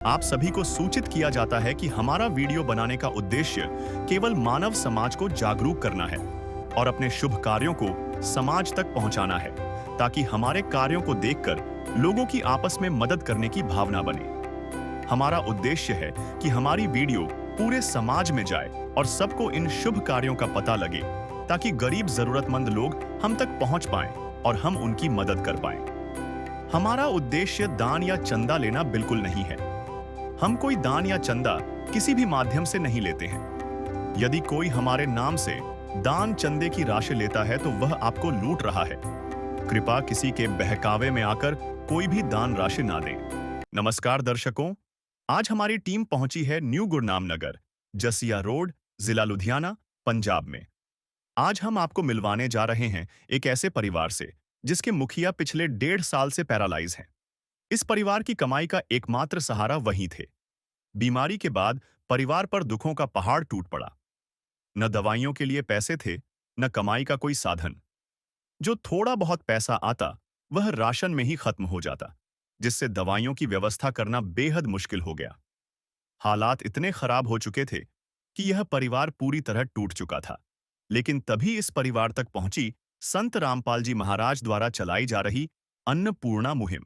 आप सभी को सूचित किया जाता है कि हमारा वीडियो बनाने का उद्देश्य केवल मानव समाज को जागरूक करना है और अपने शुभ कार्यों को समाज तक पहुंचाना है, ताकि हमारे कार्यों को देखकर लोगों की आपस में मदद करने की भावना बने। हमारा उद्देश्य है कि हमारी वीडियो पूरे समाज में जाए और सबको इन शुभ कार्यों का पता लगे, ताकि गरीब जरूरतमंद लोग हम तक पहुंच पाएं और हम उनकी मदद कर पाएं। हमारा उद्देश्य दान या चंदा लेना बिल्कुल नहीं है। हम कोई दान या चंदा किसी भी माध्यम से नहीं लेते हैं। यदि कोई हमारे नाम से दान चंदे की राशि लेता है तो वह आपको लूट रहा है। कृपया किसी के बहकावे में आकर कोई भी दान राशि ना दें। नमस्कार दर्शकों, आज हमारी टीम पहुंची है न्यू गुरनाम नगर, जसिया रोड, जिला लुधियाना, पंजाब में। आज हम आपको मिलवाने जा रहे हैं एक ऐसे परिवार से जिसके मुखिया पिछले 1.5 साल से पैरालाइज हैं। इस परिवार की कमाई का एकमात्र सहारा वही थे। बीमारी के बाद परिवार पर दुखों का पहाड़ टूट पड़ा। न दवाइयों के लिए पैसे थे, न कमाई का कोई साधन। जो थोड़ा बहुत पैसा आता वह राशन में ही खत्म हो जाता, जिससे दवाइयों की व्यवस्था करना बेहद मुश्किल हो गया। हालात इतने खराब हो चुके थे कि यह परिवार पूरी तरह टूट चुका था। लेकिन तभी इस परिवार तक पहुंची संत रामपाल जी महाराज द्वारा चलाई जा रही अन्नपूर्णा मुहिम।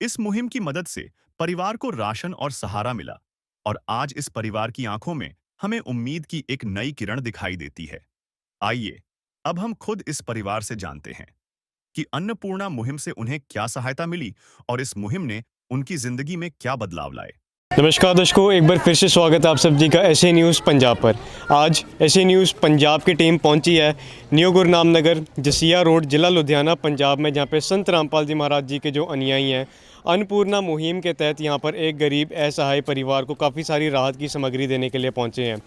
इस मुहिम की मदद से परिवार को राशन और सहारा मिला और आज इस परिवार की आंखों में हमें उम्मीद की एक नई किरण दिखाई देती है। आइए अब हम खुद इस परिवार से जानते हैं कि अन्नपूर्णा मुहिम से उन्हें क्या सहायता मिली और इस मुहिम ने उनकी जिंदगी में क्या बदलाव लाए। नमस्कार दर्शकों, एक बार फिर से स्वागत है आप सब जी का एसए न्यूज़ पंजाब पर। आज एसए न्यूज़ पंजाब की टीम पहुंची है न्यू गुरनाम नगर, जसिया रोड, जिला लुधियाना, पंजाब में, जहां पे संत रामपाल जी महाराज जी के जो अनुयायी हैं, अन्नपूर्णा मुहिम के तहत यहां पर एक गरीब असहाय परिवार को काफ़ी सारी राहत की सामग्री देने के लिए पहुंचे हैं।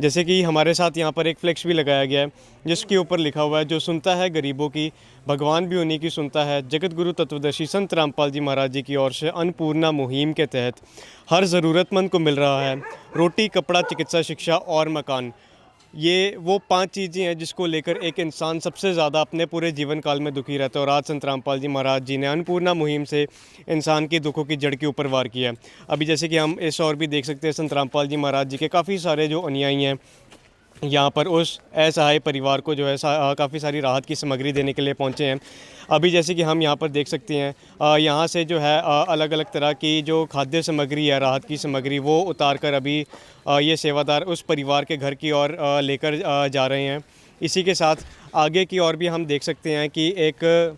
जैसे कि हमारे साथ यहां पर एक फ्लेक्स भी लगाया गया है जिसके ऊपर लिखा हुआ है, जो सुनता है गरीबों की, भगवान भी उन्हीं की सुनता है। जगत गुरु तत्वदर्शी संत रामपाल जी महाराज जी की ओर से अन्नपूर्णा मुहिम के तहत हर ज़रूरतमंद को मिल रहा है रोटी, कपड़ा, चिकित्सा, शिक्षा और मकान। ये वो 5 चीज़ें हैं जिसको लेकर एक इंसान सबसे ज़्यादा अपने पूरे जीवन काल में दुखी रहता है, और आज संत रामपाल जी महाराज जी ने अन्नपूर्णा मुहिम से इंसान की दुखों की जड़ के ऊपर वार किया है। अभी जैसे कि हम इस और भी देख सकते हैं, संत रामपाल जी महाराज जी के काफ़ी सारे जो अनुयायी हैं यहाँ पर उस असहाय परिवार को जो है काफ़ी सारी राहत की सामग्री देने के लिए पहुँचे हैं। अभी जैसे कि हम यहाँ पर देख सकते हैं, यहाँ से जो है अलग अलग तरह की जो खाद्य सामग्री है, राहत की सामग्री, वो उतार कर अभी ये सेवादार उस परिवार के घर की ओर लेकर जा रहे हैं। इसी के साथ आगे की ओर भी हम देख सकते हैं कि एक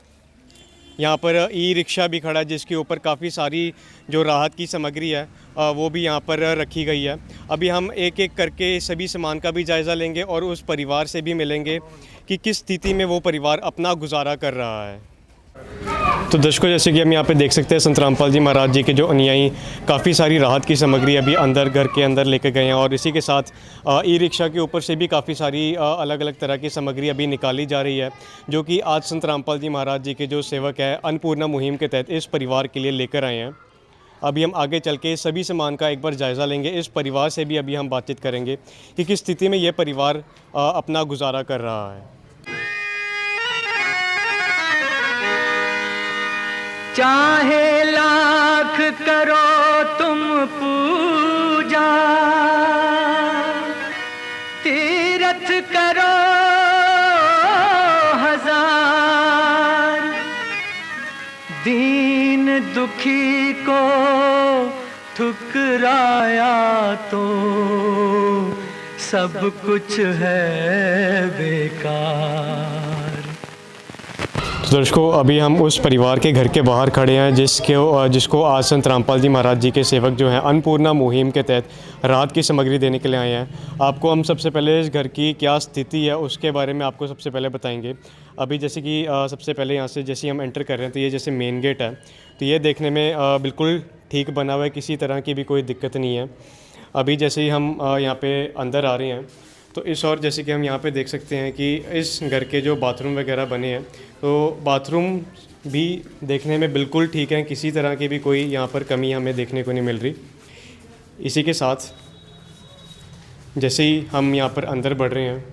यहाँ पर ई रिक्शा भी खड़ा है जिसके ऊपर काफ़ी सारी जो राहत की सामग्री है वो भी यहाँ पर रखी गई है। अभी हम एक एक करके सभी सामान का भी जायज़ा लेंगे और उस परिवार से भी मिलेंगे कि किस स्थिति में वो परिवार अपना गुजारा कर रहा है। तो दर्शकों, जैसे कि हम यहाँ पे देख सकते हैं, संत रामपाल जी महाराज जी के जो अनुयायी काफ़ी सारी राहत की सामग्री अभी अंदर घर के अंदर लेके गए हैं, और इसी के साथ ई रिक्शा के ऊपर से भी काफ़ी सारी अलग अलग तरह की सामग्री अभी निकाली जा रही है, जो कि आज संत रामपाल जी महाराज जी के जो सेवक है अन्नपूर्णा मुहिम के तहत इस परिवार के लिए लेकर आए हैं। अभी हम आगे चल के सभी सामान का एक बार जायज़ा लेंगे। इस परिवार से भी अभी हम बातचीत करेंगे कि किस स्थिति में ये परिवार अपना गुजारा कर रहा है। चाहे लाख करो तुम पूजा, तीरथ करो हजार, दीन दुखी को ठुकराया तो सब कुछ है बेकार। तो दर्शकों, अभी हम उस परिवार के घर के बाहर खड़े हैं जिसको आज संत रामपाल जी महाराज जी के सेवक जो हैं अन्नपूर्णा मुहिम के तहत राहत की सामग्री देने के लिए आए हैं। आपको हम सबसे पहले इस घर की क्या स्थिति है उसके बारे में आपको सबसे पहले बताएंगे। अभी जैसे कि सबसे पहले यहाँ से जैसे हम एंटर कर रहे हैं तो ये जैसे मेन गेट है, तो ये देखने में बिल्कुल ठीक बना हुआ है, किसी तरह की भी कोई दिक्कत नहीं है। अभी जैसे ही हम यहाँ पे अंदर आ रहे हैं तो इस और जैसे कि हम यहाँ पे देख सकते हैं कि इस घर के जो बाथरूम वगैरह बने हैं, तो बाथरूम भी देखने में बिल्कुल ठीक है, किसी तरह की भी कोई यहाँ पर कमी हमें देखने को नहीं मिल रही। इसी के साथ जैसे ही हम यहाँ पर अंदर बढ़ रहे हैं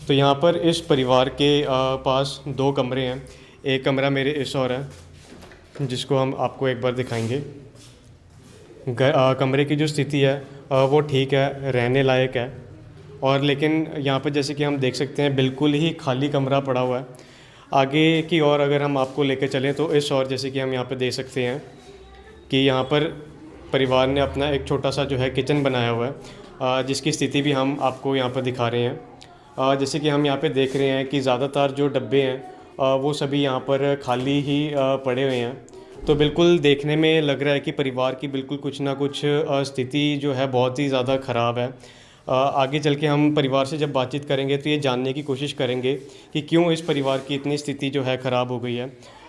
तो यहाँ पर इस परिवार के पास 2 कमरे हैं। एक कमरा मेरे इस और है जिसको हम आपको एक बार दिखाएंगे। कमरे की जो स्थिति है वो ठीक है, रहने लायक है। और लेकिन यहाँ पर जैसे कि हम देख सकते हैं बिल्कुल ही खाली कमरा पड़ा हुआ है। आगे की ओर अगर हम आपको लेकर चलें तो इस ओर जैसे कि हम यहाँ पर देख सकते हैं कि यहाँ पर परिवार ने अपना एक छोटा सा जो है किचन बनाया हुआ है, जिसकी स्थिति भी हम आपको यहाँ पर दिखा रहे हैं। जैसे कि हम यहाँ पे देख रहे हैं कि ज़्यादातर जो डब्बे हैं वो सभी यहाँ पर खाली ही पड़े हुए हैं। तो बिल्कुल देखने में लग रहा है कि परिवार की बिल्कुल कुछ ना कुछ स्थिति जो है बहुत ही ज़्यादा ख़राब है। आगे चल के हम परिवार से जब बातचीत करेंगे तो ये जानने की कोशिश करेंगे कि क्यों इस परिवार की इतनी स्थिति जो है ख़राब हो गई है।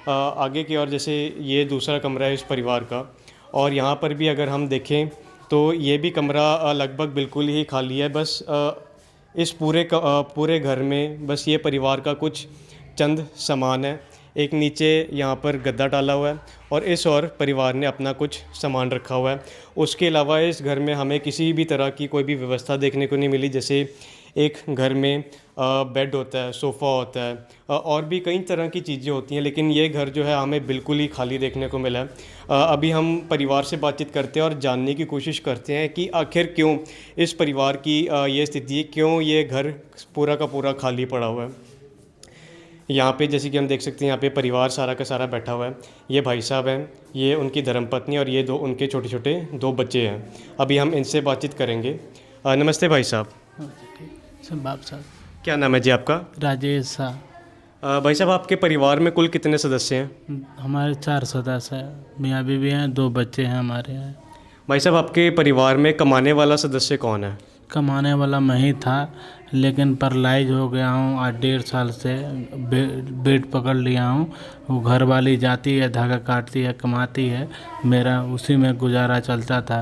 आगे की ओर जैसे ये दूसरा कमरा है इस परिवार का, और यहाँ पर भी अगर हम देखें तो ये भी कमरा लगभग बिल्कुल ही खाली है। बस इस पूरे घर में बस ये परिवार का कुछ चंद सामान है। एक नीचे यहाँ पर गद्दा डाला हुआ है और इस और परिवार ने अपना कुछ सामान रखा हुआ है। उसके अलावा इस घर में हमें किसी भी तरह की कोई भी व्यवस्था देखने को नहीं मिली। जैसे एक घर में बेड होता है, सोफ़ा होता है, और भी कई तरह की चीज़ें होती हैं, लेकिन ये घर जो है हमें बिल्कुल ही खाली देखने को मिला है। अभी हम परिवार से बातचीत करते हैं और जानने की कोशिश करते हैं कि आखिर क्यों इस परिवार की ये स्थिति है, क्यों ये घर पूरा का पूरा खाली पड़ा हुआ है। यहाँ पे जैसे कि हम देख सकते हैं यहाँ पे परिवार सारा का सारा बैठा हुआ है। ये भाई साहब हैं, ये उनकी धर्मपत्नी और ये दो उनके छोटे छोटे दो बच्चे हैं। अभी हम इनसे बातचीत करेंगे। नमस्ते भाई साहब। बाप साहब। क्या नाम है जी आपका? राजेश शाह। भाई साहब आपके परिवार में कुल कितने सदस्य हैं? हमारे 4 सदस्य हैं, मियाँ बीवी हैं, 2 बच्चे हैं हमारे यहाँ। भाई साहब आपके परिवार में कमाने वाला सदस्य कौन है? कमाने वाला मैं ही था, लेकिन पैरालाइज हो गया हूँ आज 1.5 साल से। बेड पकड़ लिया हूँ। वो घर वाली जाती है, धागा काटती है, कमाती है, मेरा उसी में गुजारा चलता था।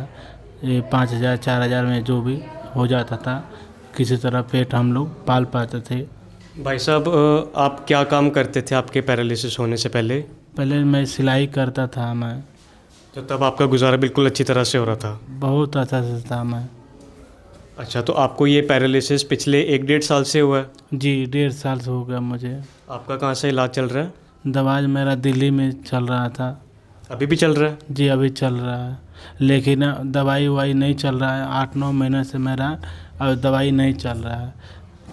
ये 5,000 4,000 में जो भी हो जाता था, किसी तरह पेट हम लोग पाल पाते थे। भाई साहब आप क्या काम करते थे आपके पैरालिसिस होने से पहले? पहले मैं सिलाई करता था। मैं तो तब आपका गुजारा बिल्कुल अच्छी तरह से हो रहा था? बहुत अच्छा से था मैं। अच्छा, तो आपको ये पैरालिसिस पिछले 1-1.5 साल से हुआ है? जी 1.5 साल से हो गया मुझे। आपका कहाँ से इलाज चल रहा है? दवाई मेरा दिल्ली में चल रहा था। अभी भी चल रहा है? जी अभी चल रहा है, लेकिन दवाई ववाई नहीं चल रहा है। 8-9 महीने से मेरा अब दवाई नहीं चल रहा है,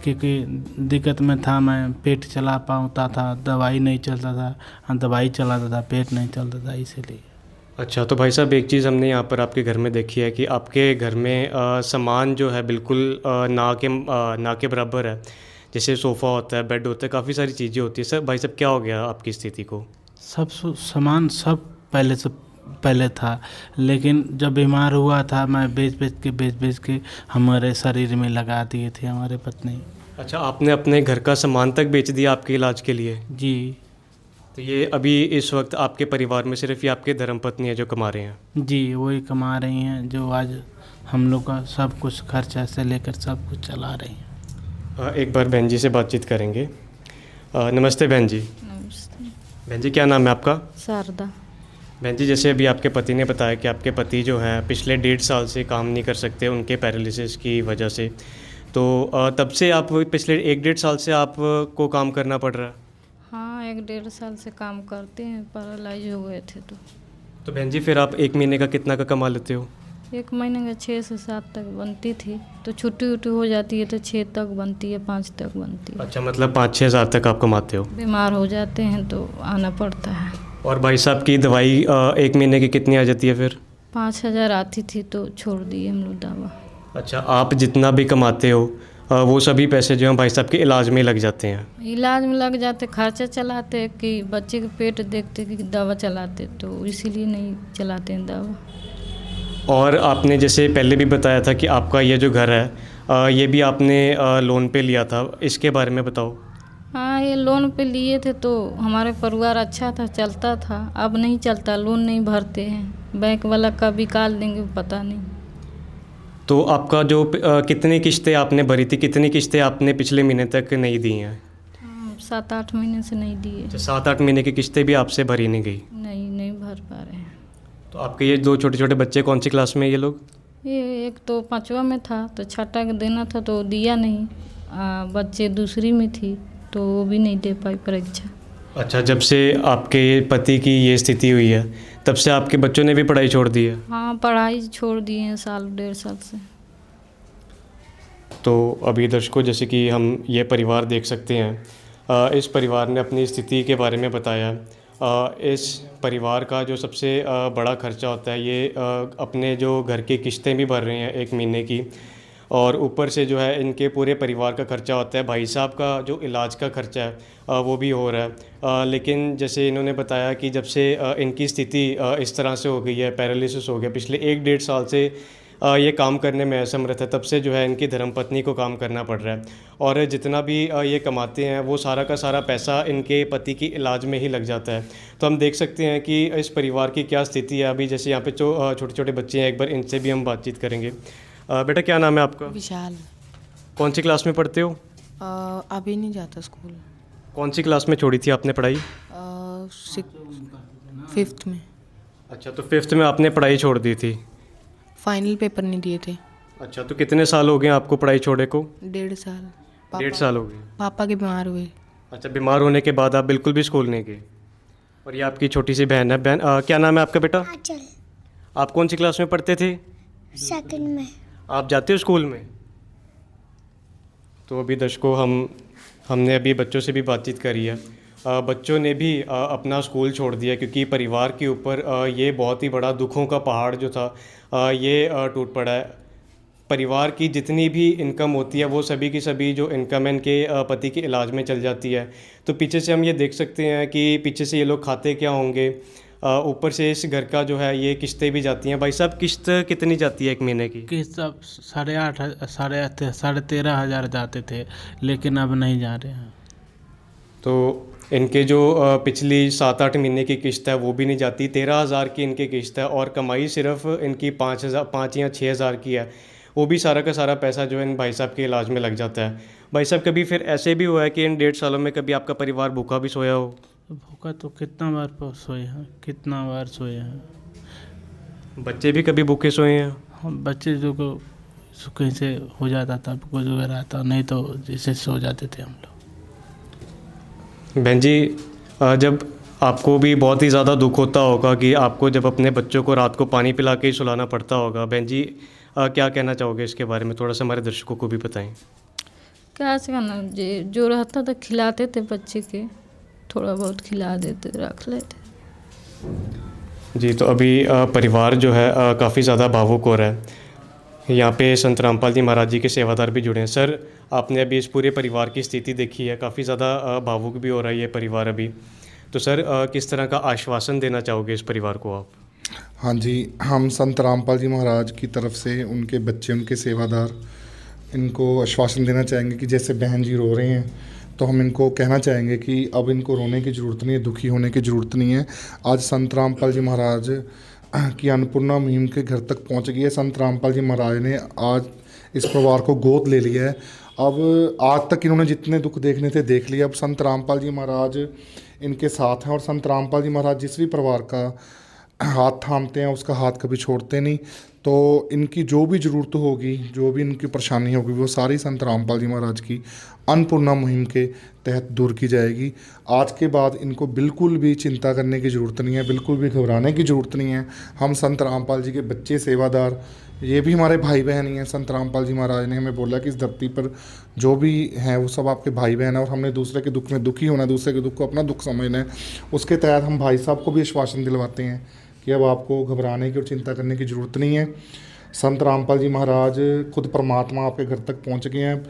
क्योंकि दिक्कत में था। मैं पेट चला पाता था, दवाई नहीं चलता था, दवाई चलाता था, पेट नहीं चलता था, इसीलिए। अच्छा, तो भाई साहब एक चीज़ हमने यहाँ पर आपके घर में देखी है कि आपके घर में सामान जो है बिल्कुल ना के बराबर है। जैसे सोफ़ा होता है, बेड होता है, काफ़ी सारी चीज़ें होती है। सर भाई साहब क्या हो गया आपकी स्थिति को? सब सामान सब पहले से पहले था, लेकिन जब बीमार हुआ था मैं बेच के हमारे शरीर में लगा दिए थे हमारे पत्नी। अच्छा, आपने अपने घर का सामान तक बेच दिया आपके इलाज के लिए? जी। तो ये अभी इस वक्त आपके परिवार में सिर्फ ये आपके धर्मपत्नी है जो कमा रहे हैं? जी वही कमा रही हैं, जो आज हम लोग का सब कुछ खर्चा से लेकर सब कुछ चला रही हैं। एक बार बहन जी से बातचीत करेंगे। नमस्ते बहन जी। नमस्ते। बहन जी क्या नाम है आपका? शारदा। बहन जी जैसे अभी आपके पति ने बताया कि आपके पति जो हैं पिछले 1.5 साल से काम नहीं कर सकते उनके पैरालिसिस की वजह से, तो तब से आप पिछले 1-1.5 साल से आपको काम करना पड़ रहा है? हाँ 1-1.5 साल से काम करते हैं, पैरालाइज हो गए थे तो बहन जी फिर आप 1 महीने का कितना का कमा लेते हो? 1 महीने का 6 से 7 तक बनती थी, तो छुट्टी उट्टी हो जाती है तो 6 तक बनती है, 5 तक बनती है। अच्छा, मतलब 5-6 हज़ार तक आप कमाते हो? बीमार हो जाते हैं तो आना पड़ता है। और भाई साहब की दवाई 1 महीने की कितनी आ जाती है फिर? 5,000 आती थी तो छोड़ दिए हम लोग दवा। अच्छा, आप जितना भी कमाते हो वो सभी पैसे जो हैं भाई साहब के इलाज में लग जाते हैं? इलाज में लग जाते, खर्चा चलाते कि बच्चे के पेट देखते कि दवा चलाते, तो इसीलिए नहीं चलाते हैं दवा। और आपने जैसे पहले भी बताया था कि आपका ये जो घर है ये भी आपने लोन पे लिया था, इसके बारे में बताओ। हाँ ये लोन पे लिए थे तो हमारे परिवार अच्छा था, चलता था। अब नहीं चलता, लोन नहीं भरते हैं, बैंक वाला कब निकाल देंगे पता नहीं। तो आपका जो कितनी किस्तें आपने भरी थी, कितनी किस्तें आपने पिछले महीने तक नहीं दी हैं? 7-8 महीने से नहीं दिए। 7-8 महीने की किस्तें भी आपसे भरी नहीं गई? नहीं भर पा रहे हैं। तो आपके ये 2 छोटे छोटे बच्चे कौन सी क्लास में ये लोग? ये एक तो 5वां में था तो 6ठा देना था तो दिया नहीं। बच्चे दूसरी में थी तो वो भी नहीं दे पाई परीक्षा। अच्छा, जब से आपके पति की ये स्थिति हुई है तब से आपके बच्चों ने भी पढ़ाई छोड़ दी है? हाँ, पढ़ाई छोड़ दिए हैं साल 1.5 साल से। तो अभी दर्शकों, जैसे कि हम ये परिवार देख सकते हैं, इस परिवार ने अपनी स्थिति के बारे में बताया। इस परिवार का जो सबसे बड़ा खर्चा होता है, ये अपने जो घर की किस्तें भी भर रहे हैं 1 महीने की, और ऊपर से जो है इनके पूरे परिवार का खर्चा होता है। भाई साहब का जो इलाज का खर्चा है वो भी हो रहा है। लेकिन जैसे इन्होंने बताया कि जब से इनकी स्थिति इस तरह से हो गई है, पैरालिसिस हो गया, पिछले 1-1.5 साल से ये काम करने में असमर्थ है, तब से जो है इनकी धर्मपत्नी को काम करना पड़ रहा है। और जितना भी ये कमाते हैं वो सारा का सारा पैसा इनके पति की इलाज में ही लग जाता है। तो हम देख सकते हैं कि इस परिवार की क्या स्थिति है। अभी जैसे यहाँ पे जो छोटे छोटे बच्चे हैं, एक बार इनसे भी हम बातचीत करेंगे। बेटा, क्या नाम है आपका? विशाल। कौन सी क्लास में पढ़ते हो? अभी नहीं जाता स्कूल। कौन सी क्लास में छोड़ी थी आपने पढ़ाई? 5th में। अच्छा, तो 5th में आपने पढ़ाई छोड़ दी थी। फाइनल पेपर नहीं दिए थे। अच्छा, तो कितने साल हो गए आपको पढ़ाई छोड़े को? 1.5 साल। 1.5 साल हो गए। पापा के बीमार हुए। अच्छा, बीमार होने के बाद आप बिल्कुल भी स्कूल नहीं गए। और ये आपकी छोटी सी बहन है। बहन, क्या नाम है आपका बेटा? आंचल। आप कौन सी क्लास में पढ़ते थे? 2nd में। आप जाते हो स्कूल में? तो अभी दर्शकों, हमने अभी बच्चों से भी बातचीत करी है। बच्चों ने भी अपना स्कूल छोड़ दिया क्योंकि परिवार के ऊपर ये बहुत ही बड़ा दुखों का पहाड़ जो था ये टूट पड़ा है। परिवार की जितनी भी इनकम होती है वो सभी की सभी जो इनकम है इनके पति के इलाज में चल जाती है। तो पीछे से हम ये देख सकते हैं कि पीछे से ये लोग खाते क्या होंगे। ऊपर से इस घर का जो है ये किस्तें भी जाती हैं। भाई साहब, किस्त कितनी जाती है 1 महीने की? किस्त अब 13,500 जाते थे, लेकिन अब नहीं जा रहे हैं। तो इनके जो पिछली 7-8 महीने की किस्त है वो भी नहीं जाती। 13,000 की इनकी किस्त है और कमाई सिर्फ इनकी 5 या 6,000 की है। वो भी सारा का सारा पैसा जो है इन भाई साहब के इलाज में लग जाता है। भाई साहब, कभी फिर ऐसे भी हुआ है कि इन 1.5 सालों में कभी आपका परिवार भूखा भी सोया हो? भूखा तो कितना बार सोए हैं। बच्चे भी कभी भूखे सोए हैं? हम बच्चे जो को कहीं से हो जाता था, कुछ वगैरह आता, नहीं तो जैसे सो जाते थे हम लोग। बहन जी, जब आपको भी बहुत ही ज़्यादा दुख होता होगा कि आपको जब अपने बच्चों को रात को पानी पिला के ही सुलाना पड़ता होगा। बहन जी, क्या कहना चाहोगे इसके बारे में? थोड़ा सा हमारे दर्शकों को भी बताएं। क्या कहना, जो रहता था खिलाते थे बच्चे के, थोड़ा बहुत खिला देते, रख लेते। जी, तो अभी परिवार जो है काफ़ी ज़्यादा भावुक हो रहा है। यहाँ पे संत रामपाल जी महाराज जी के सेवादार भी जुड़े हैं। सर, आपने अभी इस पूरे परिवार की स्थिति देखी है, काफ़ी ज़्यादा भावुक भी हो रहा है ये परिवार अभी। तो सर, किस तरह का आश्वासन देना चाहोगे इस परिवार को आप? हाँ जी, हम संत रामपाल जी महाराज की तरफ से उनके बच्चे, उनके सेवादार, इनको आश्वासन देना चाहेंगे कि जैसे बहन जी रो रहे हैं तो हम इनको कहना चाहेंगे कि अब इनको रोने की ज़रूरत नहीं है, दुखी होने की ज़रूरत नहीं है। आज संत रामपाल जी महाराज की अन्नपूर्णा मुहिम के घर तक पहुंच गई है। संत रामपाल जी महाराज ने आज इस परिवार को गोद ले लिया है। अब आज तक इन्होंने जितने दुख देखने थे देख लिए। अब संत रामपाल जी महाराज इनके साथ हैं और संत रामपाल जी महाराज जिस भी परिवार का हाथ थामते हैं उसका हाथ कभी छोड़ते नहीं। तो इनकी जो भी ज़रूरत होगी, जो भी इनकी परेशानी होगी, वो सारी संत रामपाल जी महाराज की अन्नपूर्णा मुहिम के तहत दूर की जाएगी। आज के बाद इनको बिल्कुल भी चिंता करने की ज़रूरत नहीं है, बिल्कुल भी घबराने की ज़रूरत नहीं है। हम संत रामपाल जी के बच्चे, सेवादार, ये भी हमारे भाई बहन ही हैं। संत रामपाल जी महाराज ने हमें बोला कि इस धरती पर जो भी हैं वो सब आपके भाई बहन हैं और हमने दूसरे के दुख में दुखी होना, दूसरे के दुख को अपना दुख समझना है। उसके तहत हम भाई साहब को भी आश्वासन दिलवाते हैं कि अब आपको घबराने की और चिंता करने की ज़रूरत नहीं है। संत रामपाल जी महाराज खुद परमात्मा आपके घर तक पहुंच गए हैं।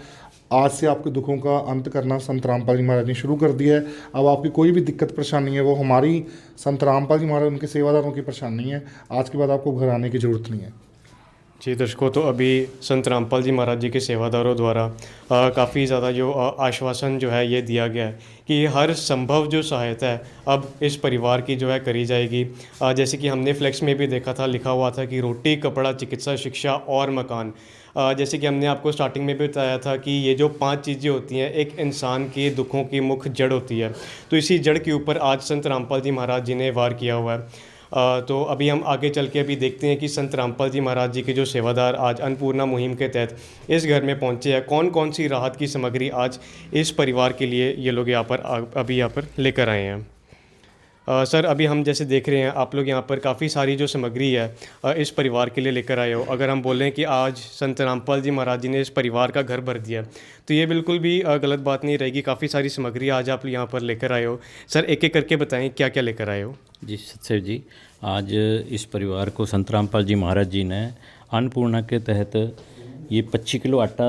आज से आपके दुखों का अंत करना संत रामपाल जी महाराज ने शुरू कर दिया है। अब आपकी कोई भी दिक्कत परेशानी है वो हमारी संत रामपाल जी महाराज, उनके सेवादारों की परेशानी है। आज के बाद आपको घबराने की ज़रूरत नहीं है। जी दर्शकों, तो अभी संत रामपाल जी महाराज जी के सेवादारों द्वारा काफ़ी ज़्यादा जो आश्वासन जो है ये दिया गया है कि हर संभव जो सहायता है अब इस परिवार की जो है करी जाएगी। जैसे कि हमने फ्लेक्स में भी देखा था, लिखा हुआ था कि रोटी, कपड़ा, चिकित्सा, शिक्षा और मकान। जैसे कि हमने आपको स्टार्टिंग में भी बताया था कि ये जो 5 चीज़ें होती हैं एक इंसान के दुखों की मुख्य जड़ होती है। तो इसी जड़ के ऊपर आज संत रामपाल जी महाराज जी ने वार किया हुआ है। तो अभी हम आगे चल के अभी देखते हैं कि संत रामपाल जी महाराज जी के जो सेवादार आज अन्नपूर्णा मुहिम के तहत इस घर में पहुंचे हैं, कौन कौन सी राहत की सामग्री आज इस परिवार के लिए ये लोग यहाँ पर अभी यहाँ पर लेकर आए हैं। सर, अभी हम जैसे देख रहे हैं आप लोग यहाँ पर काफ़ी सारी जो सामग्री है इस परिवार के लिए लेकर आए हो। अगर हम बोलें कि आज संत रामपाल जी महाराज जी ने इस परिवार का घर भर दिया तो ये बिल्कुल भी गलत बात नहीं रहेगी। काफ़ी सारी सामग्री आज आप यहाँ पर लेकर आए हो। सर, एक एक करके बताएं क्या क्या लेकर आए हो। जी सत्य जी, आज इस परिवार को संत रामपाल जी महाराज जी ने अन्नपूर्णा के तहत ये 25 किलो आटा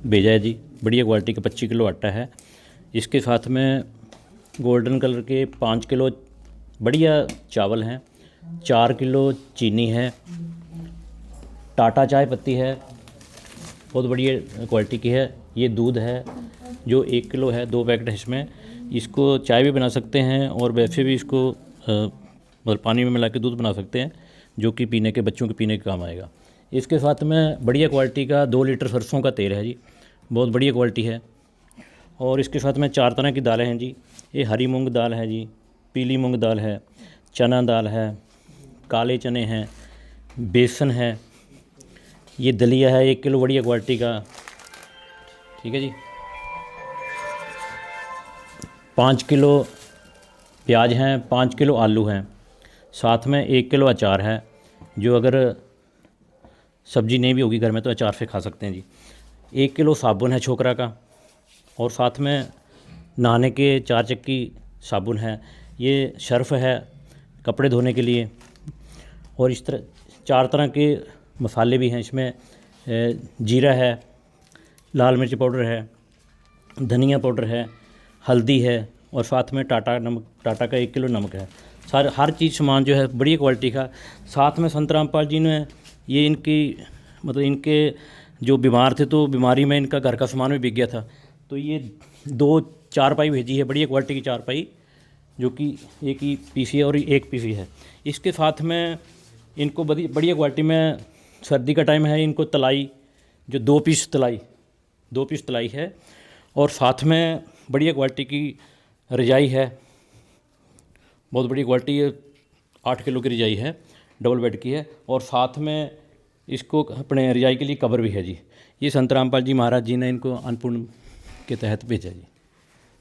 भेजा है जी। बढ़िया क्वालिटी का 25 किलो आटा है। इसके साथ में गोल्डन कलर के 5 किलो बढ़िया चावल हैं, 4 किलो चीनी है, टाटा चाय पत्ती है, बहुत बढ़िया क्वालिटी की है। ये दूध है जो 1 किलो है, 2 पैकेट है इसमें। इसको चाय भी बना सकते हैं और वैसे भी इसको मतलब पानी में मिला के दूध बना सकते हैं, जो कि पीने के बच्चों के पीने के काम आएगा। इसके साथ में बढ़िया क्वालिटी का 2 लीटर सरसों का तेल है जी, बहुत बढ़िया क्वालिटी है। और इसके साथ में 4 तरह की दालें हैं जी। ये हरी मूंग दाल है जी, पीली मूंग दाल है, चना दाल है, काले चने हैं, बेसन है, ये दलिया है 1 किलो बढ़िया क्वालिटी का, ठीक है जी। 5 किलो प्याज हैं, 5 किलो आलू हैं, साथ में 1 किलो अचार है, जो अगर सब्जी नहीं भी होगी घर में तो अचार से खा सकते हैं जी। 1 किलो साबुन है छोकरा का, और साथ में नहाने के 4 चक्की साबुन है। ये सर्फ है कपड़े धोने के लिए। और इस तरह 4 तरह के मसाले भी हैं इसमें। जीरा है, लाल मिर्च पाउडर है, धनिया पाउडर है, हल्दी है, और साथ में टाटा का 1 किलो नमक है। हर चीज़ सामान जो है बढ़िया क्वालिटी का। साथ में संत रामपाल जी ने ये इनके जो बीमार थे तो बीमारी में इनका घर का सामान भी बिक गया था, तो ये 2 चारपाई भेजी है, बढ़िया क्वालिटी की चारपाई, जो कि एक ही पीसी है और एक पीसी है। इसके साथ में इनको बढ़िया क्वालिटी में, सर्दी का टाइम है, इनको तलाई जो 2 पीस तलाई है। और साथ में बढ़िया क्वालिटी की रजाई है, बहुत बढ़िया क्वालिटी है, 8 किलो की रजाई है, डबल बेड की है। और साथ में इसको अपने रजाई के लिए कवर भी है जी। ये संत रामपाल जी महाराज जी ने इनको अन्नपूर्ण के तहत भेजा जी।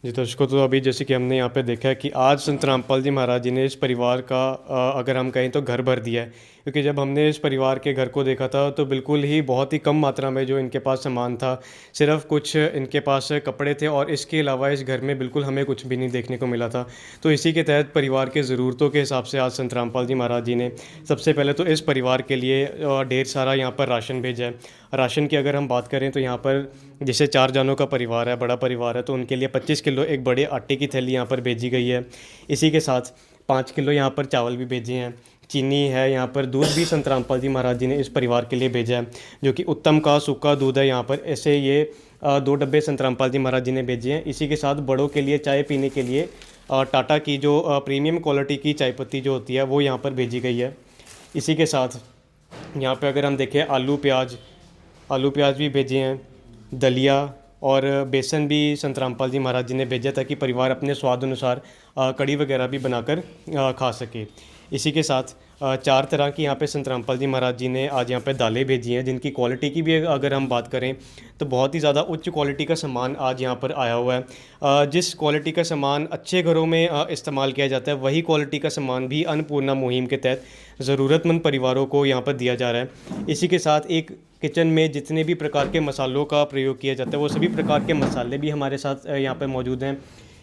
जी दर्शकों, तो अभी जैसे कि हमने यहाँ पे देखा है कि आज संत रामपाल जी महाराज जी ने इस परिवार का अगर हम कहें तो घर भर दिया है। क्योंकि जब हमने इस परिवार के घर को देखा था तो बिल्कुल ही बहुत ही कम मात्रा में जो इनके पास सामान था, सिर्फ कुछ इनके पास कपड़े थे, और इसके अलावा इस घर में बिल्कुल हमें कुछ भी नहीं देखने को मिला था। तो इसी के तहत परिवार के ज़रूरतों के हिसाब से आज संत रामपाल जी महाराज जी ने सबसे पहले तो इस परिवार के लिए ढेर सारा यहाँ पर राशन भेजा है। राशन की अगर हम बात करें तो यहाँ पर जैसे 4 जानों का परिवार है, बड़ा परिवार है, तो उनके लिए 25 किलो एक बड़े आटे की थैली यहाँ पर भेजी गई है। इसी के साथ 5 किलो यहाँ पर चावल भी भेजे हैं, चीनी है, यहाँ पर दूध भी संत रामपाल जी महाराज जी ने इस परिवार के लिए भेजा है, जो कि उत्तम का सूखा दूध है यहाँ पर। ऐसे ये 2 डब्बे संत रामपाल जी महाराज जी ने भेजे हैं। इसी के साथ बड़ों के लिए चाय पीने के लिए टाटा की जो प्रीमियम क्वालिटी की चाय पत्ती जो होती है वो यहाँ पर भेजी गई है। इसी के साथ यहाँ पर अगर हम देखें आलू प्याज भी भेजे हैं, दलिया और बेसन भी संत रामपाल जी महाराज जी ने भेजा ताकि परिवार अपने स्वाद अनुसार कड़ी वगैरह भी बनाकर खा सके। इसी के साथ 4 तरह की यहाँ पे संत रामपाल जी महाराज जी ने आज यहाँ पे दालें भेजी हैं, जिनकी क्वालिटी की भी अगर हम बात करें तो बहुत ही ज़्यादा उच्च क्वालिटी का सामान आज यहाँ पर आया हुआ है। जिस क्वालिटी का सामान अच्छे घरों में इस्तेमाल किया जाता है, वही क्वालिटी का सामान भी अन्नपूर्णा मुहिम के तहत ज़रूरतमंद परिवारों को यहाँ पर दिया जा रहा है। इसी के साथ एक किचन में जितने भी प्रकार के मसालों का प्रयोग किया जाता है वो सभी प्रकार के मसाले भी हमारे साथ यहाँ पर मौजूद हैं।